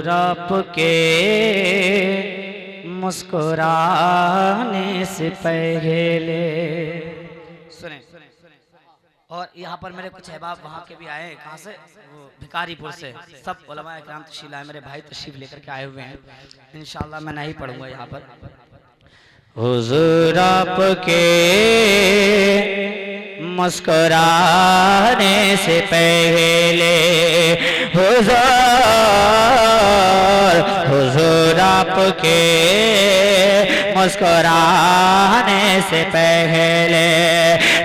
हुजूर आपके मुस्कुराने से पहले। सुने। और यहाँ पर मेरे कुछ अहबाब वहाँ के भी आए हैं। कहाँ से? वो भिकारीपुर से। सब उलमा इकराम तशरीफ लाए, मेरे भाई तशरीफ लेकर के आए हुए हैं। इंशाअल्लाह मैं नहीं पढ़ूंगा यहाँ पर। हुजूर आपके मुस्कुराने से पहले, हुजूर आपके मुस्कुराने से पहले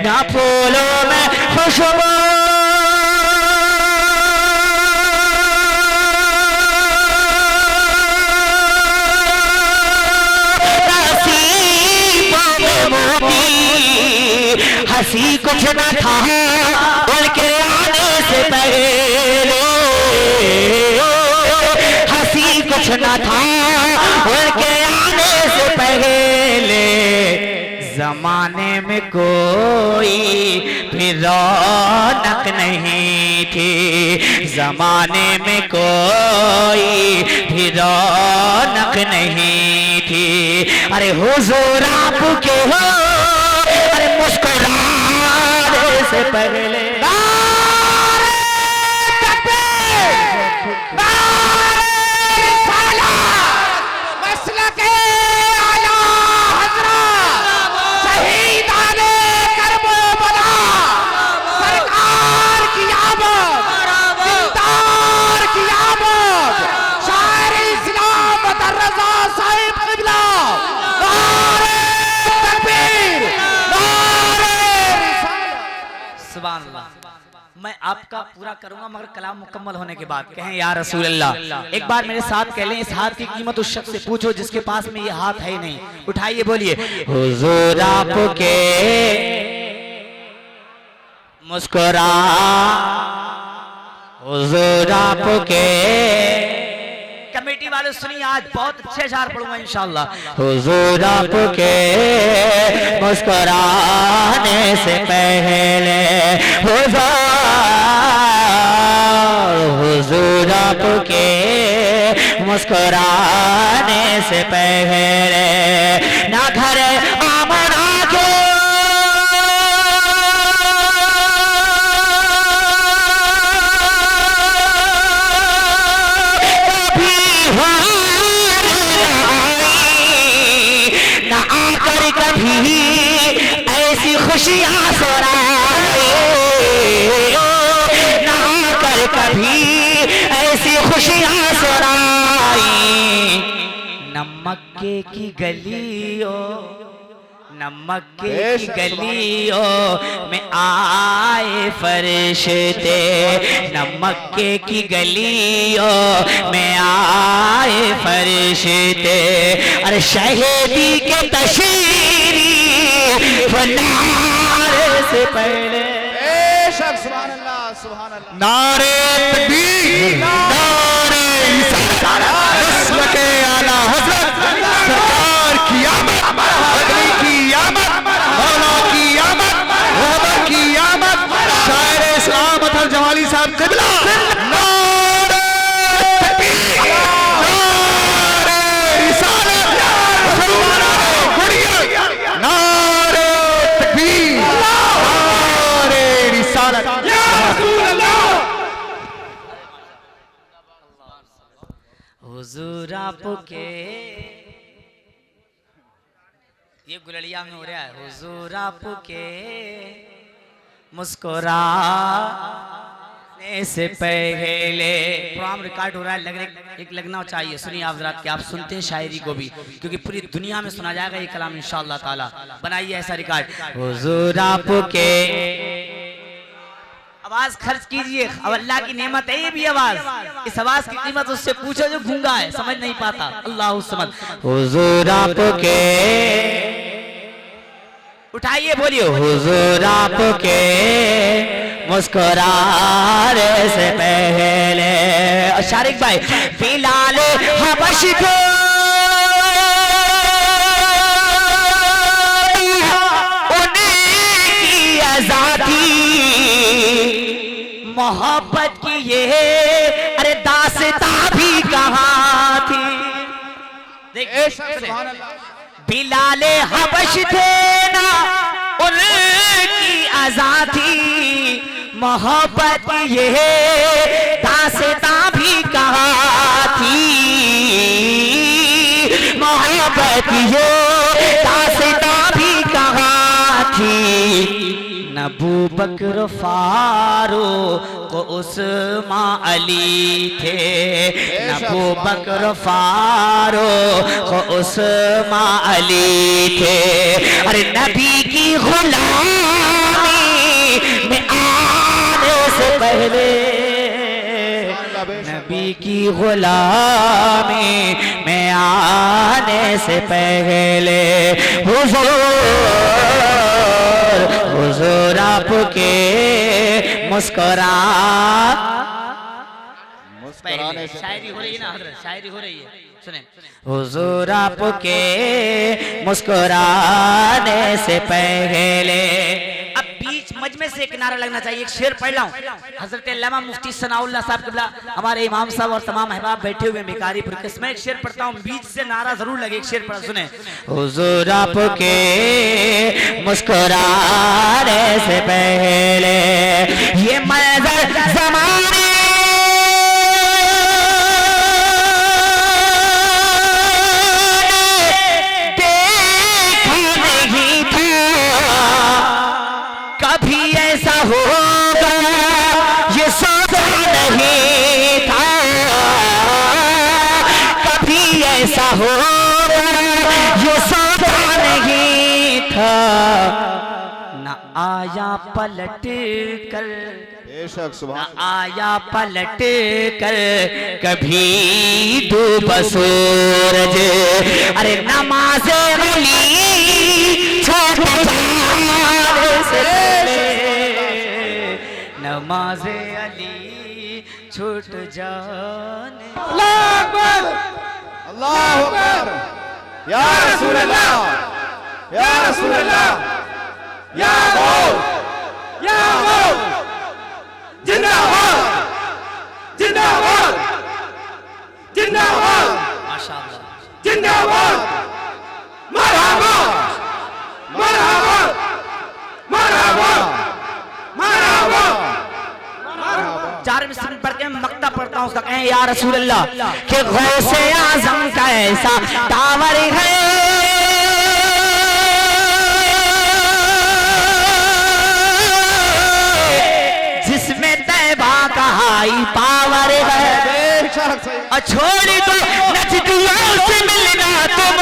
ना फूलों में खुशबू हंसी कुछ न था उनके आने से पहले, हंसी कुछ न था उनके आने से पहले। जमाने में कोई भी रौनक नहीं थी, जमाने में कोई भी रौनक नहीं थी। अरे हुजूर आपके हो मुस्कुराने से पहले। मैं आपका पूरा करूंगा मगर कलाम मुकम्मल होने के बाद। कहें या रसूल अल्लाह। एक बार मेरे साथ कह लें, इस हाथ की कीमत उस शख्स से पूछो जिसके पास में ये हाथ है नहीं। उठाइए, बोलिए हुजूर आपके मुस्कुरा, हुजूर आपके। कमेटी वाले सुनिए, आज बहुत अच्छे अशार पढ़ूंगा इंशाअल्लाह। हुजूर आपके मुस्कुराने से पहले, हुजूर आपके मुस्कुराने से पहले ना घर आमना के ना आकर कभी ऐसी खुशियां सुनाए, ना आकर कभी ऐसी खुशियां सुनाई। नमक की गलियों, नमक की गलियों में आए फरिश्ते, नमक की गलियों में आए फरिश्ते। अरे शहीदी के तशरीफ नारे से पहले। सुभान अल्लाह, सुभान अल्लाह। नारे तकबीर, नारे रिसालत के आला हज़रत सरकार की आमद, अगली की आमद, मौला की आमद, रहबर की आमद, शायर इस्लाम अतर जमाली साहब क़िबला। नारे तकबीर, नारे रिसालत, नारे तकबीर, नारे रिसालत। हुजूर आपके, ये गुलड़िया में हो रहा है। हुजूर आपके मुस्कुराने से पहले। प्रोग्राम रिकॉर्ड हो रहा है, एक लगना चाहिए। सुनिए आप जरा, आप सुनते हैं शायरी को भी, क्योंकि पूरी दुनिया में सुना जाएगा ये कलाम इंशाअल्लाह ताला। बनाइए ऐसा रिकॉर्ड। हुजूर आपके, आवाज खर्च कीजिए, अब अल्लाह की नेमत है ये भी आवाज। इस आवाज की कीमत उससे पूछो जो गूंगा है, समझ नहीं पाता। अल्लाह समझ। हुजूर आपके, उठाइए, बोलिए हुजूर आपके मुस्कुराने से पहले। और शारिक भाई, बिलाल हबशी को उनकी आजादी मोहब्बत की ये अरे दास्तां भी कहाँ सुभान अल्लाह। बिलाले हबश थे ना उनकी अज़ा थी, मोहब्बत ये दास्तां भी कहा थी, मोहब्बत ये दास्तां भी कहा थी। नबू बकर फारूक उस्मान अली थे, नबू बकर फारूक उस्मान अली थे। अरे नबी की गुलामी में आने से पहले, नबी की गुलामी में आने से पहले हुजूर आपके मुस्कुराने से शायरी हो रही है ना हज़रत, शायरी हो रही है, सुने। हुजूर आपके मुस्कुराने से पहले। अब बीच मजमे से एक नारा लगना चाहिए, एक शेर पढ़ रहा हूँ। हजरत अल्लामा मुफ्ती सनाउल्लाह साहब क़िबला हमारे इमाम साहब और तमाम अहबाब बैठे हुए भिखारीपुर के, मैं एक शेर पढ़ता हूँ, बीच से नारा जरूर लगे। एक शेर पढ़ा, सुने। हुजूर आपके मुस्कुराने से पहले ये मंज़र ज़माने होगा ये सोचा नहीं था, कभी ऐसा होगा ये सोचा नहीं था। न आया पलट कर, बेशक सुभान न आया पलट कर कभी डूब सूरज। अरे नमाज़े वली नमाज़े अली छूट जाने। अल्लाह अकबर, अल्लाह अकबर। या रसूल अल्लाह, या रसूल अल्लाह, या गौस, या गौस, जिंदाबाद, जिंदाबाद, जिंदाबाद, माशाअल्लाह, जिंदाबाद, मरहबा, मरहबा, मरहबा, मरहबा। 4 मिसर पढ़ के मक्ता पढ़ता हूँ उसका, कहें या रसूल अल्लाह कि गौसे आज़म का ऐसा टावर है जिसमें तैबा का हाई पावर है। और छोड़ दो नजदियों से मिलना तुम,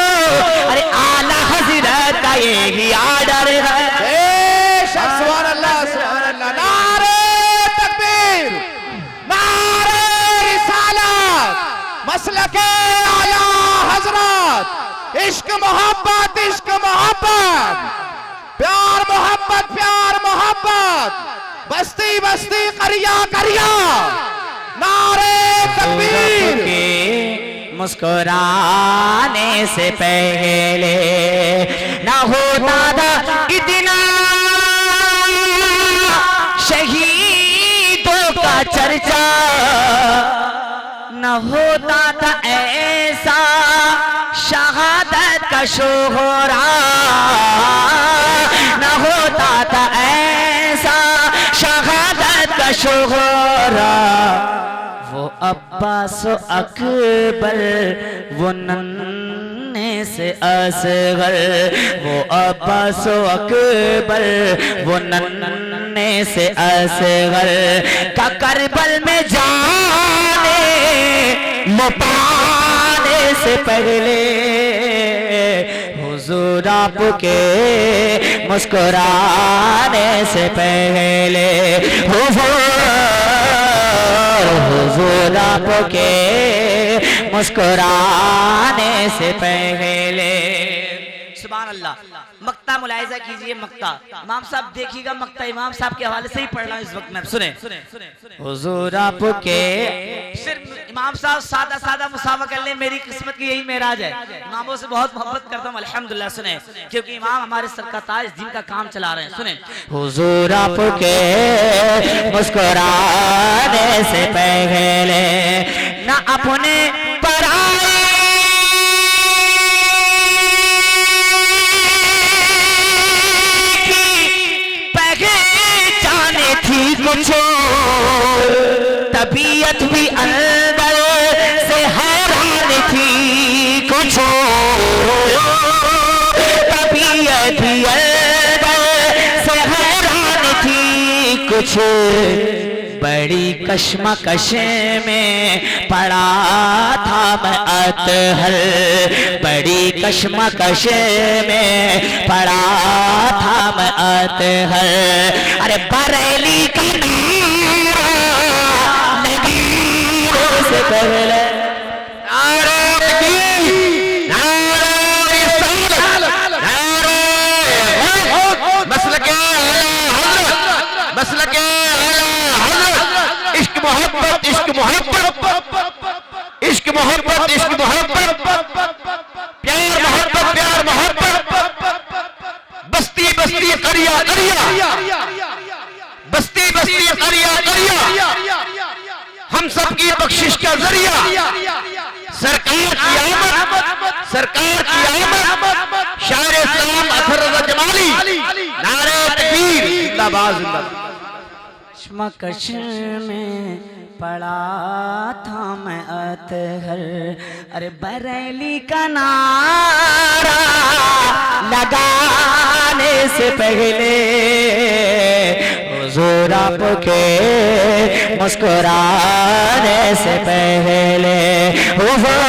अरे आला हज़रत का यही आर्डर है। सुभान अल्लाह, सुभान अल्लाह। नारे तकबीर, नारे रिसालत, मसलके आला हजरत। इश्क मोहब्बत, इश्क मोहब्बत, प्यार मोहब्बत, प्यार मोहब्बत, बस्ती बस्ती करिया करिया। नारे तकबीर। मुस्कुराने से पहले ना होता था इतना शहीदों का चर्चा, न होता था ऐसा शहादत का शोहरा, न होता था ऐसा शहादत का शोहरा। वो अब्बास अकबर, वो नन्हे से असगर, वो अब्बास अकबर, वो नन्हे से असगर का करबल में जाने मुपाने से पहले हुजूर आपके मुस्कुराने से पहले, हुजूर आपके मुस्कुराने से पहले। सुभान अल्लाह। मक्ता मुलाहिजा कीजिए, मक्ता इमाम साहब देखिएगा, मक्ता इमाम साहब के हवाले से ही पढ़ रहा हूँ इस वक्त में, सुने। हुजूर आपके सिर्फ इमाम साहब सादा सादा मुसाफा कर ले, मेरी किस्मत की यही मेराज है। इमामों से बहुत मोहब्बत करता हूँ अल्हम्दुलिल्लाह, सुने, क्योंकि इमाम हमारे सर का ताज, दिन का काम चला रहे हैं, सुने। हुजूर आपके मुस्कुराने से पहले ना अपने पराए तबीयत भी अंदर से हैरान थी कुछ, तबीयत भी अंदर से हैरान थी कुछ, बड़ी कश्मकश में पड़ा था मैं अतहर, बड़ी कश्मकश में पड़ा था मैं अतहर। अरे बरेली का नारा नगीरों से पहले, नारे तकबीर, नारे रिसालत, नारे मसलके आला हज़रत, मसलके आला हज़रत, इश्क मोहब्बत, इश्क मोहब्बत, इश्क मोहब्बत, इश्क मोहब्बत, प्यार मोहब्बत, प्यार मोहब्बत, बस्ती बस्ती करिया करिया, बस्ती बस्ती करिया करिया, हम सबकी बख्शिश का जरिया, सरकार की आमद, सरकार की आमद, शायर इस्लाम अथर रज़ा जमाली, नारे तकबीर, जिंदाबाद जिंदाबाद। कश्मकश में पड़ा था मैं अतहर, अरे बरेली का नारा लगाने से पहले, हुजूर आपके मुस्कुराने से पहले, हुजूर